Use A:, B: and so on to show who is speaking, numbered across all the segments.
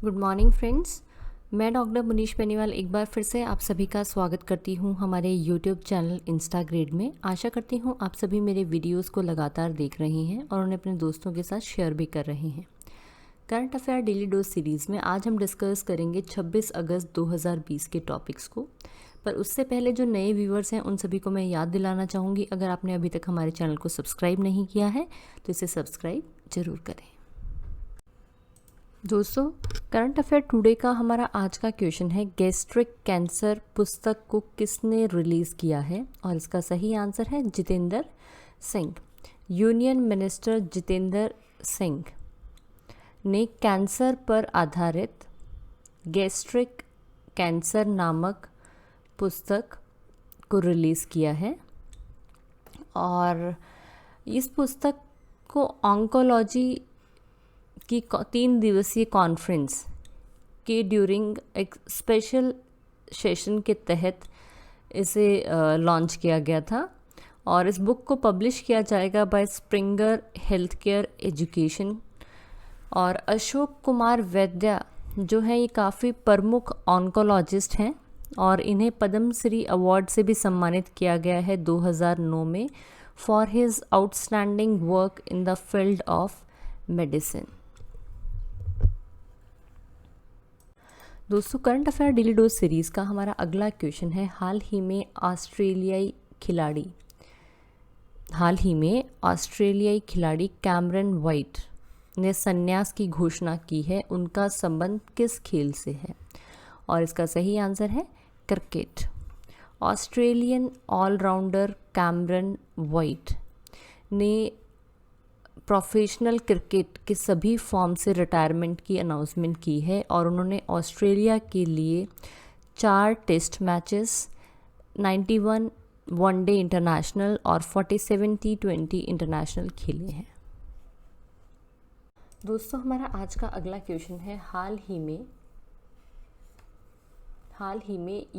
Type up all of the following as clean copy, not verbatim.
A: Good morning friends. मैं doctor Munish Beniwal एक बार फिर से आप सभी का स्वागत करती हूं हमारे यूट्यूब चैनल इंस्टाग्रेड में। आशा करती हूं आप सभी मेरे वीडियोस को लगातार देख रहे हैं और उन्हें अपने दोस्तों के साथ शेयर भी कर रहे हैं। Current affair daily dose series में आज हम डिस्कस करेंगे 26 अगस्त 2020 के टॉपिक्स को। पर उससे पहले जो नए व्यूअर्स हैं उन सभी को मैं याद दिलाना चाहूँगी, अगर आपने अभी तक हमारे चैनल को सब्सक्राइब नहीं किया है तो इसे सब्सक्राइब ज़रूर करें। दोस्तों, करंट अफेयर टुडे का हमारा आज का क्वेश्चन है, गैस्ट्रिक कैंसर पुस्तक को किसने रिलीज़ किया है? और इसका सही आंसर है जितेंद्र सिंह। यूनियन मिनिस्टर जितेंद्र सिंह ने कैंसर पर आधारित गैस्ट्रिक कैंसर नामक पुस्तक को रिलीज़ किया है और इस पुस्तक को ऑन्कोलॉजी की 3 दिवसीय कॉन्फ्रेंस के ड्यूरिंग एक स्पेशल सेशन के तहत इसे लॉन्च किया गया था और इस बुक को पब्लिश किया जाएगा by Springer health care education. और अशोक कुमार वैद्य जो है ये काफ़ी प्रमुख ऑन्कोलॉजिस्ट हैं और इन्हें पद्मश्री अवार्ड से भी सम्मानित किया गया है 2009 में for his outstanding work in the field of medicine. दोस्तों, current affair daily dose series का हमारा अगला क्वेश्चन है, हाल ही में ऑस्ट्रेलियाई खिलाड़ी कैमरन वाइट ने संन्यास की घोषणा की है। उनका संबंध किस खेल से है? और इसका सही आंसर है cricket. Australian allrounder Cameron White ने प्रोफेशनल क्रिकेट के सभी फॉर्म से रिटायरमेंट की अनाउंसमेंट की है और उन्होंने ऑस्ट्रेलिया के लिए 4 टेस्ट मैचेस, 91 वनडे इंटरनेशनल और 47 T20 इंटरनेशनल खेले हैं। दोस्तों, हमारा आज का अगला क्वेश्चन है, हाल ही में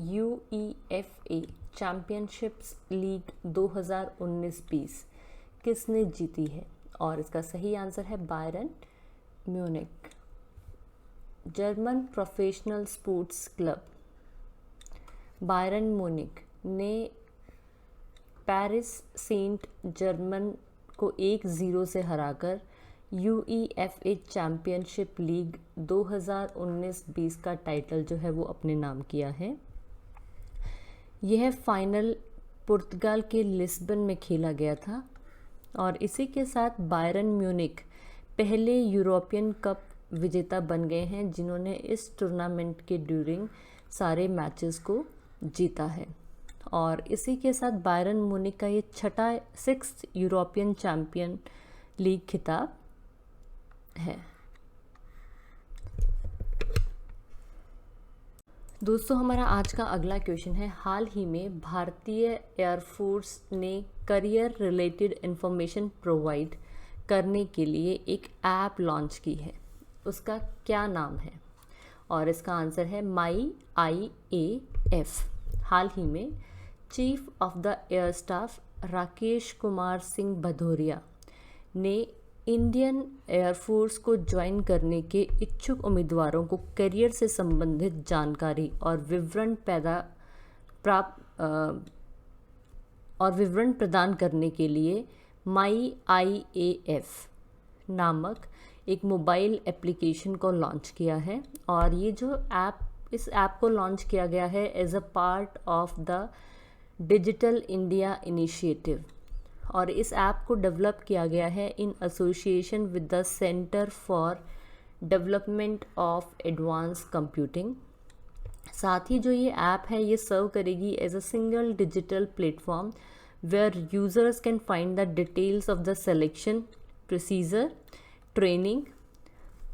A: UEFA चैम्पियनशिप्स लीग 2019-20 किसने जीती है? और इसका सही आंसर है Byron Munich. German professional sports club Byron Munich ने पेरिस सेंट जर्मन को 1-0 से हराकर UEFA चैम्पियनशिप लीग 2019-20 का टाइटल जो है वो अपने नाम किया है। यह फाइनल पुर्तगाल के लिस्बन में खेला गया था और इसी के साथ बायरन म्यूनिख पहले यूरोपियन कप विजेता बन गए हैं जिन्होंने इस टूर्नामेंट के ड्यूरिंग सारे मैचेस को जीता है। और इसी के साथ बायरन म्यूनिख का ये 6th यूरोपियन चैम्पियन लीग खिताब है। दोस्तों, हमारा आज का अगला क्वेश्चन है, हाल ही में भारतीय एयरफोर्स ने करियर रिलेटेड इंफॉर्मेशन प्रोवाइड करने के लिए एक ऐप लॉन्च की है। उसका क्या नाम है? और इसका आंसर है माई IAF। हाल ही में chief of the air staff Rakesh Kumar Singh Bhadauria ने इंडियन एयरफोर्स को ज्वाइन करने के इच्छुक उम्मीदवारों को करियर से संबंधित जानकारी और विवरण प्रदान करने के लिए माई IAF नामक एक मोबाइल एप्लीकेशन को लॉन्च किया है। और ये जो इस ऐप को लॉन्च किया गया है as a part of the digital India initiative और इस ऐप को डेवलप किया गया है in association with the centre for development of advance computing. साथ ही जो ये ऐप है ये सर्व करेगी as a single digital platform where users can find the details of the selection procedure, training,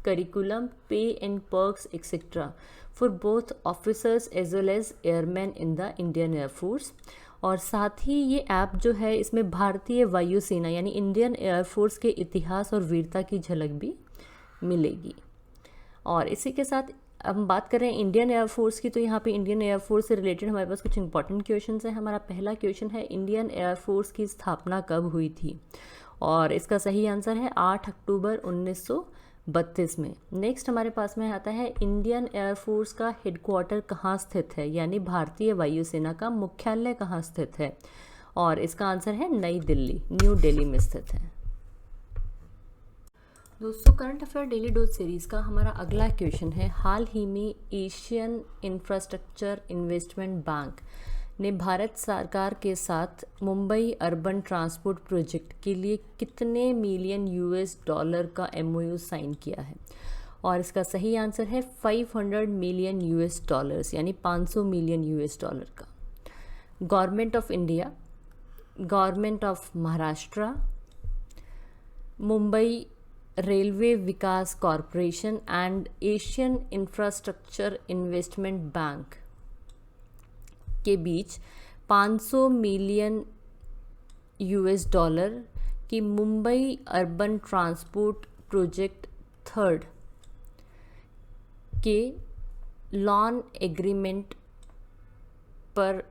A: curriculum, pay and perks etc. for both officers as well as airmen in the Indian Air Force। और साथ ही ये app जो है इसमें भारतीय वायुसेना यानी Indian air force के इतिहास और वीरता की झलक भी मिलेगी। और इसी के साथ हम बात करें इंडियन एयरफोर्स की, तो यहाँ पे इंडियन एयरफोर्स से रिलेटेड हमारे पास कुछ इंपॉर्टेंट क्वेश्चंस हैं। हमारा पहला क्वेश्चन है, इंडियन एयरफोर्स की स्थापना कब हुई थी? और इसका सही आंसर है 8 अक्टूबर 1932 में। नेक्स्ट हमारे पास में आता है इंडियन एयरफोर्स का हेडक्वार्टर कहाँ स्थित है, यानी भारतीय वायुसेना का मुख्यालय कहाँ स्थित है, और इसका आंसर है नई दिल्ली, न्यू दिल्ली में स्थित है। दोस्तों current affair daily dose series का हमारा अगला क्वेश्चन है, हाल ही में एशियन इंफ्रास्ट्रक्चर इन्वेस्टमेंट बैंक ने भारत सरकार के साथ मुंबई अर्बन ट्रांसपोर्ट प्रोजेक्ट के लिए कितने मिलियन $US का MOU साइन किया है, और इसका सही आंसर है 500 मिलियन $, यानी 500 मिलियन $। का government of India, government of Maharashtra, Mumbai railway Vikas corporation and Asian infrastructure investment bank के बीच 500 मिलियन $, की मुंबई अर्बन ट्रांसपोर्ट प्रोजेक्ट 3 के लॉन एग्रीमेंट पर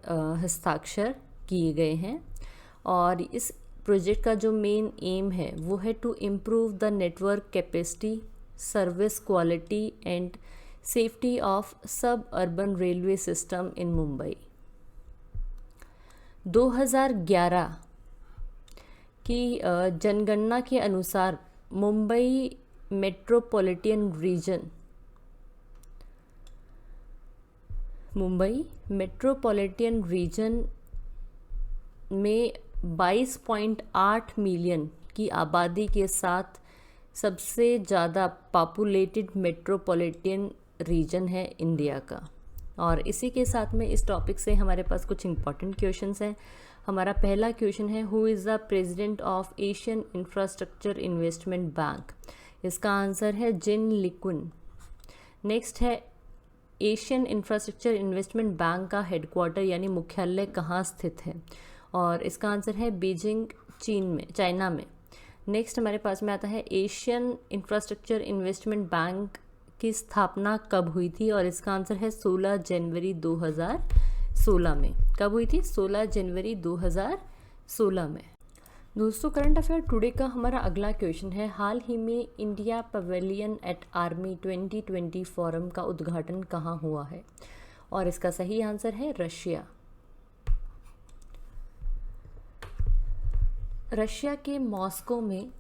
A: हस्ताक्षर किए गए हैं, और इस प्रोजेक्ट का जो मेन एम है वो है to improve the network capacity, service quality and safety of suburban railway system in Mumbai. 2011 की जनगणना के अनुसार मुंबई मेट्रोपॉलिटन रीजन में 22.8 मिलियन की आबादी के साथ सबसे ज़्यादा पॉपुलेटेड मेट्रोपॉलिटन रीजन है इंडिया का। और इसी के साथ में इस टॉपिक से हमारे पास कुछ इंपॉर्टेंट क्वेश्चंस हैं। हमारा पहला क्वेश्चन है, who is the president of Asian infrastructure investment bank? इसका आंसर है जिन लिक्विन। नेक्स्ट है, एशियन इंफ्रास्ट्रक्चर इन्वेस्टमेंट बैंक का हेडक्वार्टर यानी मुख्यालय कहाँ स्थित है, और इसका आंसर है बीजिंग, चाइना में। नेक्स्ट हमारे पास में आता है, एशियन इंफ्रास्ट्रक्चर इन्वेस्टमेंट बैंक की स्थापना कब हुई थी, और इसका आंसर है 16 जनवरी 2016 में। कब हुई थी? 16 जनवरी 2016 में। दोस्तों करंट अफेयर टुडे का हमारा अगला क्वेश्चन है, हाल ही में India pavilion at army 2020 forum का उद्घाटन कहाँ हुआ है, और इसका सही आंसर है रशिया। रशिया के मॉस्को में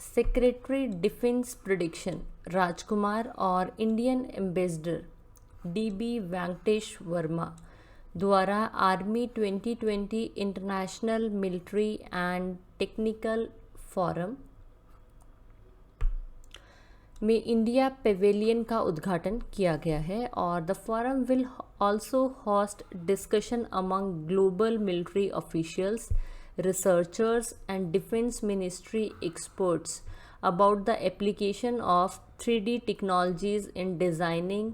A: सेक्रेटरी डिफेंस प्रोडक्शन राजकुमार और Indian ambassador DB Venkatesh Verma द्वारा army 2020 international military and technical forum में इंडिया पेवेलियन का उद्घाटन किया गया है, और the forum will also host discussion among global military officials, researchers and defense ministry experts about the application of 3D technologies in designing,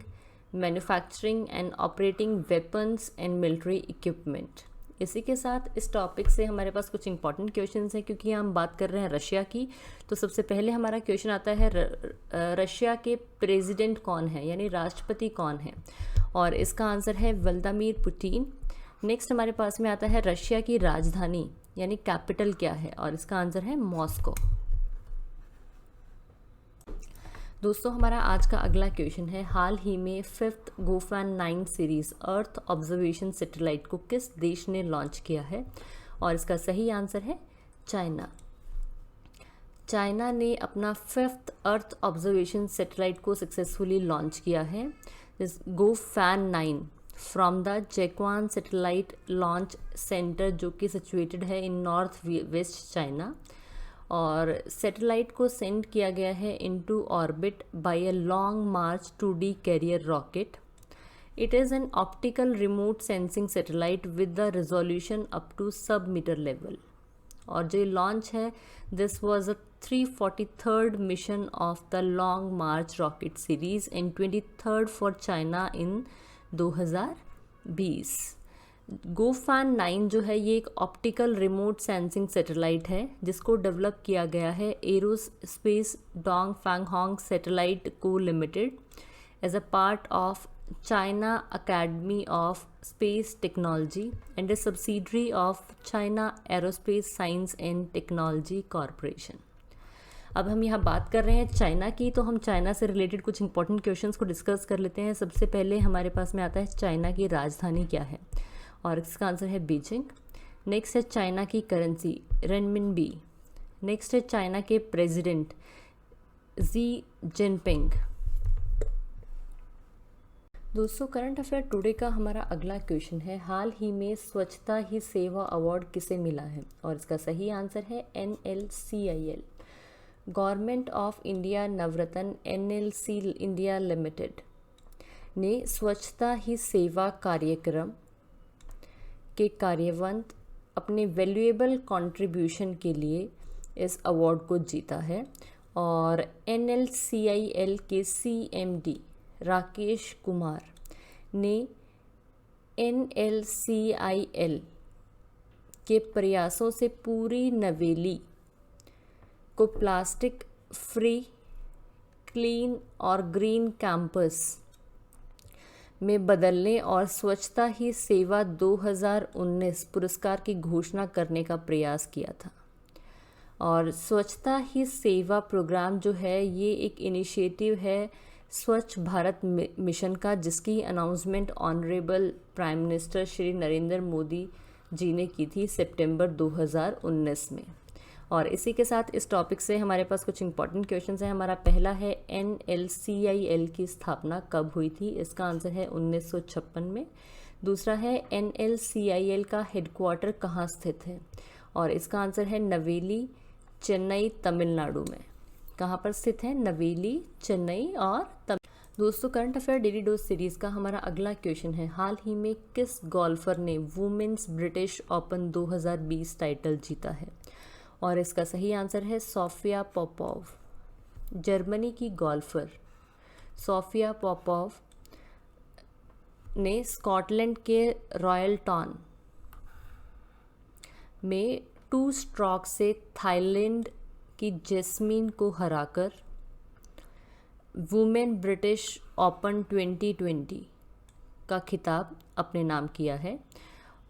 A: manufacturing and operating weapons and military equipment। इसी के साथ इस टॉपिक से हमारे पास कुछ important questions हैं, क्योंकि हम बात कर रहे हैं रशिया की। तो सबसे पहले हमारा क्वेश्चन आता है, रशिया के प्रेसिडेंट कौन है, यानी राष्ट्रपति कौन है, और इसका आंसर है व्लादिमीर पुतिन। नेक्स्ट हमारे पास में आता है, रशिया की राजधानी यानी कैपिटल क्या है, और इसका आंसर है मॉस्को। दोस्तों हमारा आज का अगला क्वेश्चन है, हाल ही में 5th गोफैन 9 सीरीज अर्थ ऑब्जर्वेशन सैटेलाइट को किस देश ने लॉन्च किया है, और इसका सही आंसर है चाइना। चाइना ने अपना 5th अर्थ ऑब्जर्वेशन सैटेलाइट को सक्सेसफुली लॉन्च किया है, Gaofen 9 from the Jiuquan satellite launch centre, जो कि सिचुएटेड है इन नॉर्थ वेस्ट चाइना, और सैटेलाइट को सेंड किया गया है into orbit by a Long March 2D carrier rocket. It is an optical remote sensing satellite with the resolution up to sub-metre level, और जो लॉन्च है this was a 343rd mission of the long March rocket series and 23rd for China in 2020। Goffin 9 जो है ये एक optical remote sensing satellite है, जिसको develop किया गया है aerospace Dongfang satellite co limited as a part of China academy of space technology and a subsidiary of China aerospace science and technology corporation. अब हम यहाँ बात कर रहे हैं चाइना की, तो हम चाइना से रिलेटेड कुछ इंपॉर्टेंट क्वेश्चंस को डिस्कस कर लेते हैं। सबसे पहले हमारे पास में आता है चाइना की राजधानी क्या है, और इसका आंसर है बीजिंग। नेक्स्ट है चाइना की करेंसी रेनमिनबी। नेक्स्ट है चाइना के प्रेसिडेंट जी जिनपिंग। दोस्तों, करंट अफेयर टुडे का हमारा अगला क्वेश्चन है, हाल ही में स्वच्छता ही सेवा अवार्ड किसे मिला है, और इसका सही आंसर है NLCIL, government of India Navratna NLC India limited ने स्वच्छता ही सेवा कार्यक्रम के कार्यवंत अपने वैल्यूएबल कंट्रीब्यूशन के लिए इस अवार्ड को जीता है। और NLCIL के CMD राकेश कुमार ने NLCIL के प्रयासों से पूरी नवेली को प्लास्टिक फ्री, क्लीन और ग्रीन कैंपस में बदलने और स्वच्छता ही सेवा 2019 पुरस्कार की घोषणा करने का प्रयास किया था। और स्वच्छता ही सेवा प्रोग्राम जो है ये एक इनिशिएटिव है स्वच्छ भारत मिशन का, जिसकी announcement honourable prime minister Shri Narendra Modi ji ने की थी सितंबर 2019 में। और इसी के साथ इस टॉपिक से हमारे पास कुछ इंपॉर्टेंट क्वेश्चंस हैं। हमारा पहला है NLCIL की स्थापना कब हुई थी, इसका आंसर है 1956 में। दूसरा है NLCIL का हेडक्वार्टर कहाँ स्थित है, और इसका आंसर है नवेली, चेन्नई, तमिलनाडु में। कहाँ पर स्थित है? नवेली, चेन्नई और दोस्तों, current affair daily dose series का हमारा अगला क्वेश्चन है, हाल ही में किस गोल्फर ने वुमेन्स ब्रिटिश ओपन 2020 टाइटल जीता है, और इसका सही आंसर है सोफिया पोपोव। जर्मनी की गोल्फर सोफिया पोपोव ने स्कॉटलैंड के रॉयल टॉन में 2 स्ट्रोक से थाईलैंड की जैस्मीन को हराकर वुमेन ब्रिटिश ओपन 2020 का खिताब अपने नाम किया है।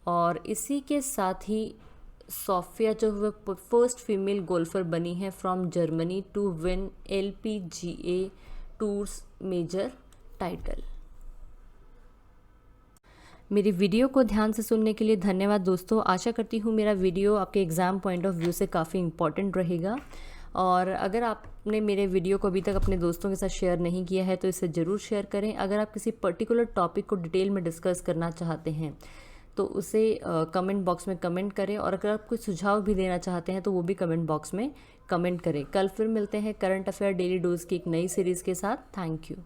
A: और इसी के साथ ही सोफिया जो है फर्स्ट फीमेल गोल्फर बनी है from Germany to win LPGA tours major title. मेरी वीडियो को ध्यान से सुनने के लिए धन्यवाद दोस्तों। आशा करती हूँ मेरा वीडियो आपके एग्ज़ाम पॉइंट ऑफ व्यू से काफ़ी इम्पॉर्टेंट रहेगा। और अगर आपने मेरे वीडियो को अभी तक अपने दोस्तों के साथ शेयर नहीं किया है तो इसे ज़रूर शेयर करें। अगर आप किसी पर्टिकुलर टॉपिक को डिटेल में डिस्कस करना चाहते हैं तो उसे कमेंट बॉक्स में कमेंट करें, और अगर आप कोई सुझाव भी देना चाहते हैं तो वो भी कमेंट बॉक्स में कमेंट करें। कल फिर मिलते हैं करंट अफेयर डेली डोज की एक नई सीरीज़ के साथ। Thank you.